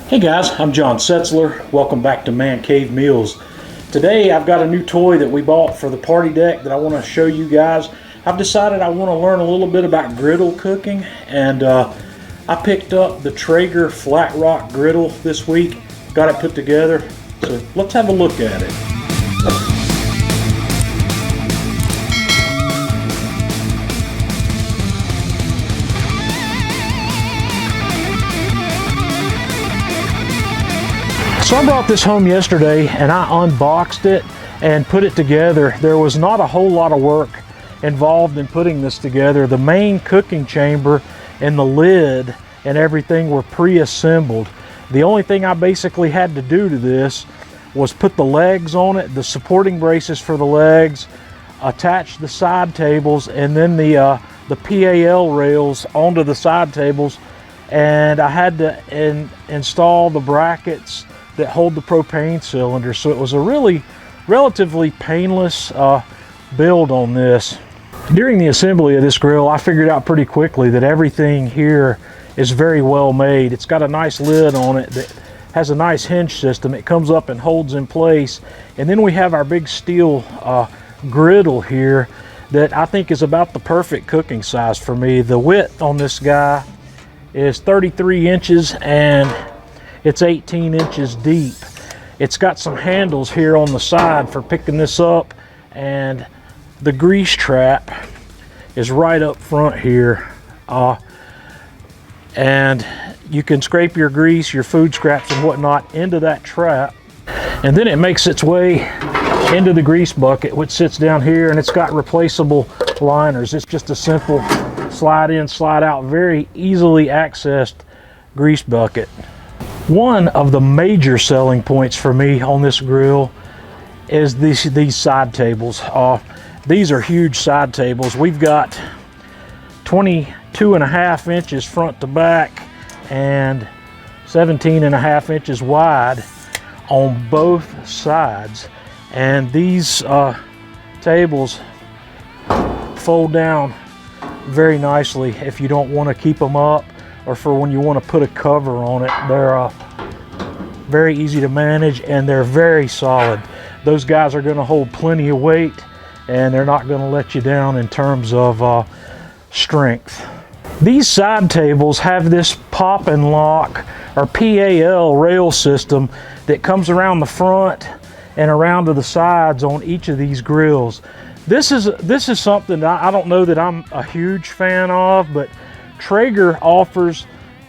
Hey guys, I'm John Setzler. Welcome back to Man Cave Meals. Today I've got a new toy that we bought for the party deck that I want to show you guys. I've decided I want to learn a little bit about griddle cooking, and I picked up the Traeger Flatrock Griddle this week. Got it put together, so let's have a look at it. So I brought this home yesterday and I unboxed it and put it together. There was not a whole lot of work involved in putting this together. The main cooking chamber and the lid and everything were pre-assembled. The only thing I basically had to do to this was put the legs on it, the supporting braces for the legs, attach the side tables, and then the PAL rails onto the side tables. And I had to install the brackets that hold the propane cylinder, so it was a really relatively painless build on this. During the assembly of this grill, I figured out pretty quickly that everything here is very well made. It's got a nice lid on it that has a nice hinge system. It comes up and holds in place, and then we have our big steel griddle here that I think is about the perfect cooking size for me. The width on this guy is 33 inches and it's 18 inches deep. It's got some handles here on the side for picking this up, and the grease trap is right up front here. And you can scrape your grease, your food scraps and whatnot into that trap, and then it makes its way into the grease bucket, which sits down here, and it's got replaceable liners. It's just a simple slide in, slide out, very easily accessed grease bucket. One of the major selling points for me on this grill is these side tables. These are huge side tables. We've got 22.5 inches front to back and 17.5 inches wide on both sides. And these tables fold down very nicely if you don't want to keep them up, or for when you want to put a cover on it. They're very easy to manage, and they're very solid. Those guys are going to hold plenty of weight, and they're not going to let you down in terms of strength. These side tables have this pop and lock, or PAL rail system, that comes around the front and around to the sides on each of these grills. This is something that I don't know that I'm a huge fan of, but Traeger offers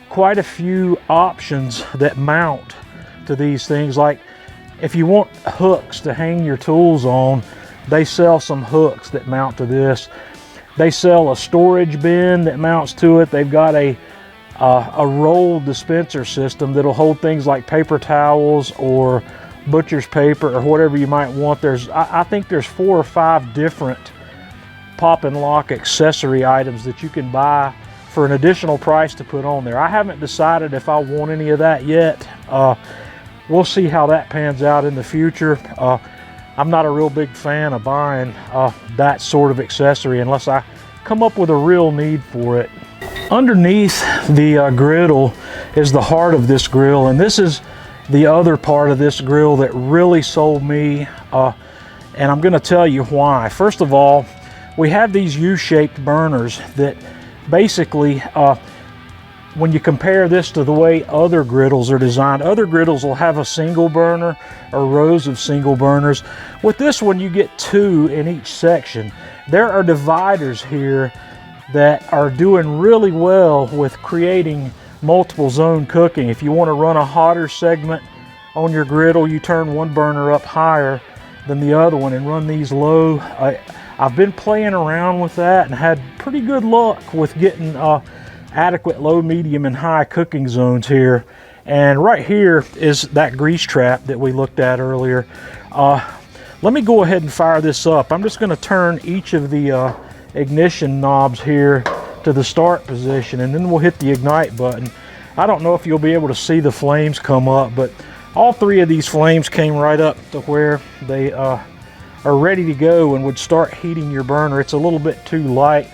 quite a few options that mount to these things. Like if you want hooks to hang your tools on, they sell some hooks that mount to this. They sell a storage bin that mounts to it. They've got a roll dispenser system that'll hold things like paper towels or butcher's paper or whatever you might want. I think there's 4 or 5 different pop and lock accessory items that you can buy for an additional price to put on there. I haven't decided if I want any of that yet. We'll see how that pans out in the future. I'm not a real big fan of buying that sort of accessory unless I come up with a real need for it. Underneath the griddle is the heart of this grill, and this is the other part of this grill that really sold me, and I'm going to tell you why. First of all, we have these U-shaped burners that basically, when you compare this to the way other griddles are designed, other griddles will have a single burner or rows of single burners. With this one, you get 2 in each section. There are dividers here that are doing really well with creating multiple zone cooking. If you want to run a hotter segment on your griddle, you turn one burner up higher than the other one and run these low. I've been playing around with that and had pretty good luck with getting adequate low, medium, and high cooking zones here. And right here is that grease trap that we looked at earlier. Let me go ahead and fire this up. I'm just going to turn each of the ignition knobs here to the start position, and then we'll hit the ignite button. I don't know if you'll be able to see the flames come up, but all 3 of these flames came right up to where they are ready to go and would start heating your burner. It's a little bit too light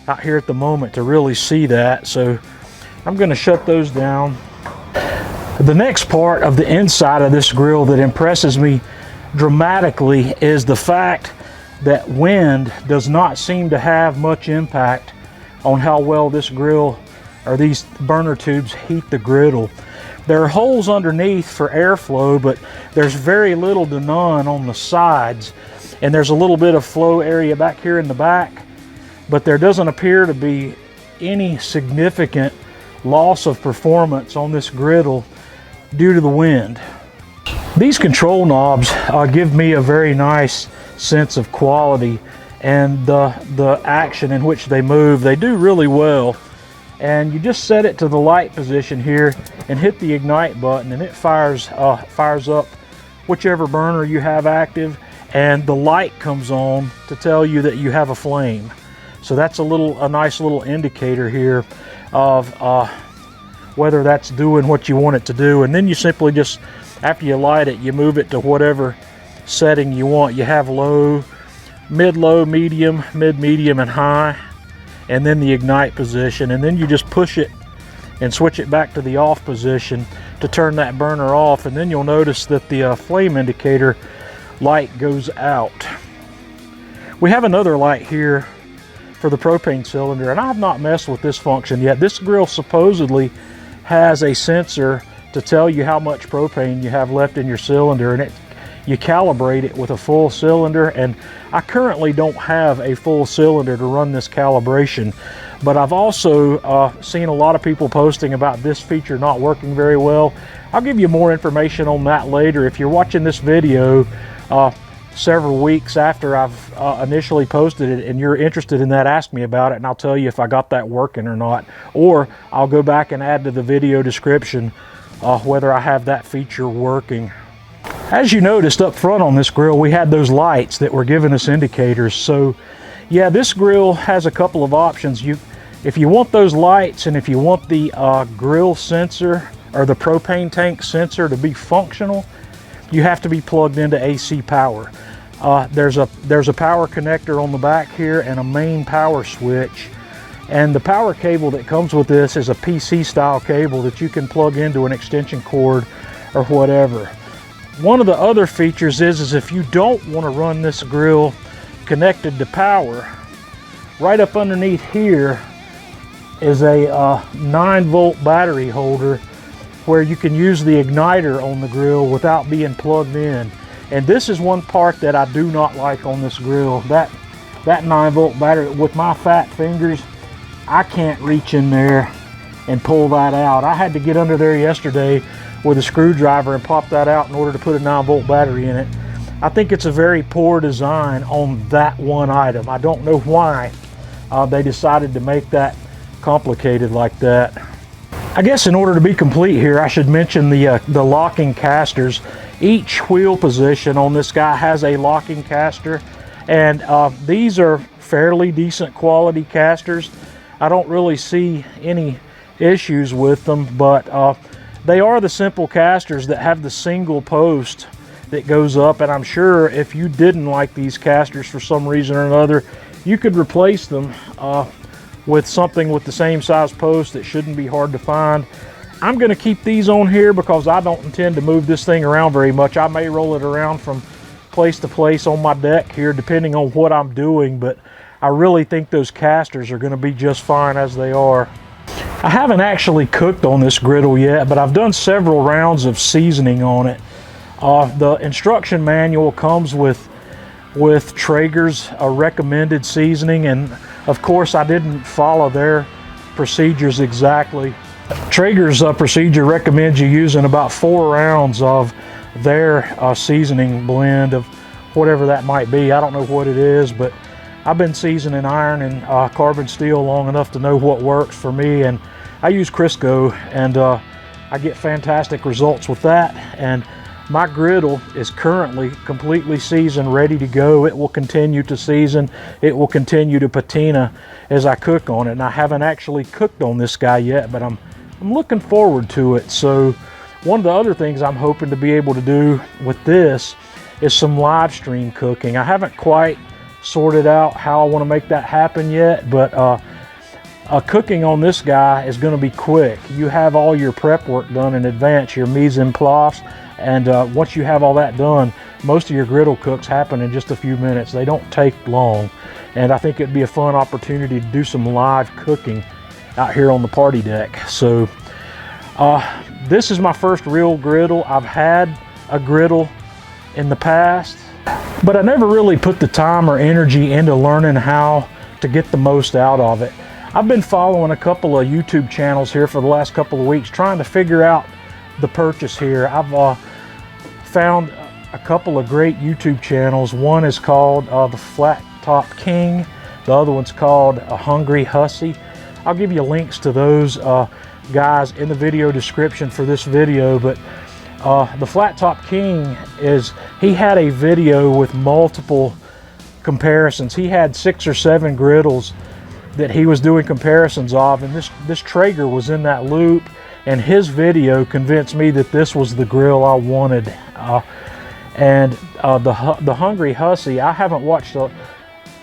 out here at the moment to really see that, so I'm going to shut those down. The next part of the inside of this grill that impresses me dramatically is the fact that wind does not seem to have much impact on how well this grill or these burner tubes heat the griddle. There are holes underneath for airflow, but there's very little to none on the sides, and there's a little bit of flow area back here in the back, but there doesn't appear to be any significant loss of performance on this griddle due to the wind. These control knobs give me a very nice sense of quality, and the action in which they move, they do really well. And you just set it to the light position here and hit the ignite button, and it fires up whichever burner you have active, and the light comes on to tell you that you have a flame. So that's a nice little indicator here of whether that's doing what you want it to do. And then you simply just, after you light it, you move it to whatever setting you want. You have low, mid-low, medium, mid-medium, and high, and then the ignite position, and then you just push it and switch it back to the off position to turn that burner off, and then you'll notice that the flame indicator light goes out. We have another light here for the propane cylinder, and I have not messed with this function yet. This grill supposedly has a sensor to tell you how much propane you have left in your cylinder, and you calibrate it with a full cylinder, and I currently don't have a full cylinder to run this calibration, but I've also seen a lot of people posting about this feature not working very well. I'll give you more information on that later. If you're watching this video several weeks after I've initially posted it and you're interested in that, ask me about it and I'll tell you if I got that working or not, or I'll go back and add to the video description whether I have that feature working. As you noticed up front on this grill, we had those lights that were giving us indicators. So yeah, this grill has a couple of options. If you want those lights, and if you want the grill sensor or the propane tank sensor to be functional, you have to be plugged into AC power. There's a power connector on the back here and a main power switch. And the power cable that comes with this is a PC style cable that you can plug into an extension cord or whatever. One of the other features is if you don't want to run this grill connected to power, right up underneath here is a 9-volt battery holder where you can use the igniter on the grill without being plugged in. And this is one part that I do not like on this grill. That 9-volt battery, with my fat fingers, I can't reach in there and pull that out. I had to get under there yesterday with a screwdriver and pop that out in order to put a 9-volt battery in it. I think it's a very poor design on that one item. I don't know why they decided to make that complicated like that. I guess in order to be complete here, I should mention the locking casters. Each wheel position on this guy has a locking caster, and these are fairly decent quality casters. I don't really see any issues with them, but they are the simple casters that have the single post that goes up, and I'm sure if you didn't like these casters for some reason or another, you could replace them with something with the same size post that shouldn't be hard to find. I'm going to keep these on here because I don't intend to move this thing around very much. I may roll it around from place to place on my deck here depending on what I'm doing, but I really think those casters are going to be just fine as they are. I haven't actually cooked on this griddle yet, but I've done several rounds of seasoning on it. The instruction manual comes with Traeger's recommended seasoning, and of course I didn't follow their procedures exactly. Traeger's procedure recommends you using about 4 rounds of their seasoning blend of whatever that might be. I don't know what it is, but I've been seasoning iron and carbon steel long enough to know what works for me, and I use Crisco, and I get fantastic results with that. And my griddle is currently completely seasoned, ready to go. It will continue to season, it will continue to patina as I cook on it. And I haven't actually cooked on this guy yet, but I'm looking forward to it. So one of the other things I'm hoping to be able to do with this is some live stream cooking. I haven't quite sorted out how I want to make that happen yet, but cooking on this guy is going to be quick. You have all your prep work done in advance, your mise en place, and once you have all that done, most of your griddle cooks happen in just a few minutes. They don't take long, and I think it'd be a fun opportunity to do some live cooking out here on the party deck. So this is my first real griddle. I've had a griddle in the past, but I never really put the time or energy into learning how to get the most out of it. I've been following a couple of YouTube channels here for the last couple of weeks, trying to figure out the purchase here. I've found a couple of great YouTube channels. One is called the Flatrock King. The other one's called Hungry Hussy. I'll give you links to those guys in the video description for this video. But the Flatrock King he had a video with multiple comparisons. He had 6 or 7 griddles that he was doing comparisons of, and this Traeger was in that loop, and his video convinced me that this was the grill I wanted. The Hungry Hussy, I haven't watched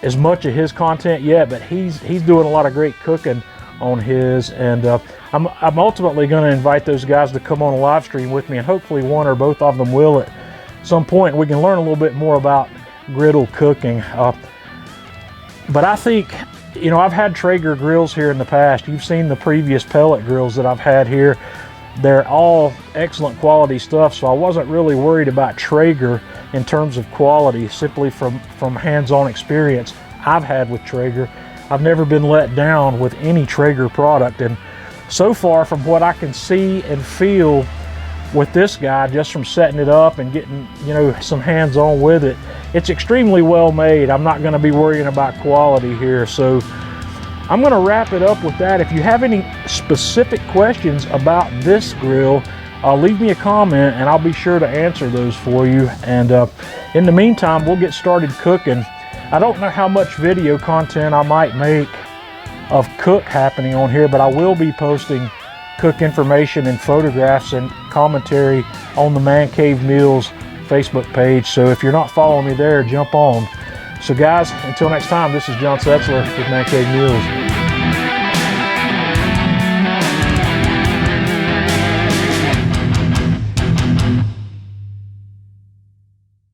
as much of his content yet, but he's doing a lot of great cooking on his, and I'm ultimately going to invite those guys to come on a live stream with me, and hopefully one or both of them will at some point. We can learn a little bit more about griddle cooking. But I think, you know, I've had Traeger grills here in the past. You've seen the previous pellet grills that I've had here. They're all excellent quality stuff, so I wasn't really worried about Traeger in terms of quality, simply from hands-on experience I've had with Traeger. I've never been let down with any Traeger product, and so far from what I can see and feel with this guy, just from setting it up and getting, you know, some hands-on with it, it's extremely well made. I'm not going to be worrying about quality here. So I'm going to wrap it up with that. If you have any specific questions about this grill, leave me a comment and I'll be sure to answer those for you. And in the meantime, we'll get started cooking. I don't know how much video content I might make of cook happening on here, but I will be posting cook information and photographs and commentary on the Man Cave Meals Facebook page. So if you're not following me there, jump on. So guys, until next time, this is John Setzler with Man Cave Meals.